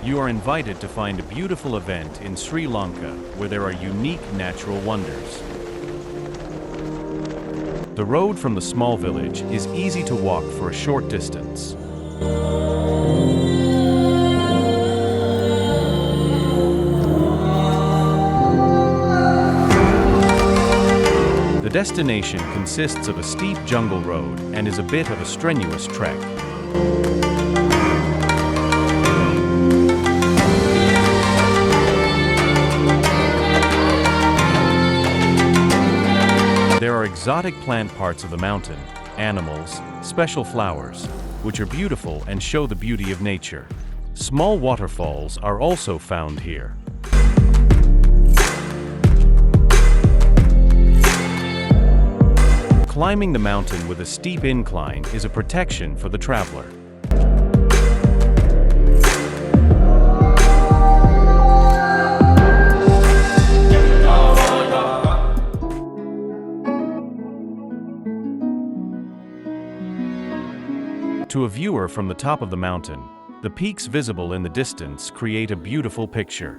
You are invited to find a beautiful event in Sri Lanka where there are unique natural wonders. The road from the small village is easy to walk for a short distance. The destination consists of a steep jungle road and is a bit of a strenuous trek. There are exotic plant parts of the mountain, animals, special flowers, which are beautiful and show the beauty of nature. Small waterfalls are also found here. Climbing the mountain with a steep incline is a protection for the traveler. To a viewer from the top of the mountain, the peaks visible in the distance create a beautiful picture.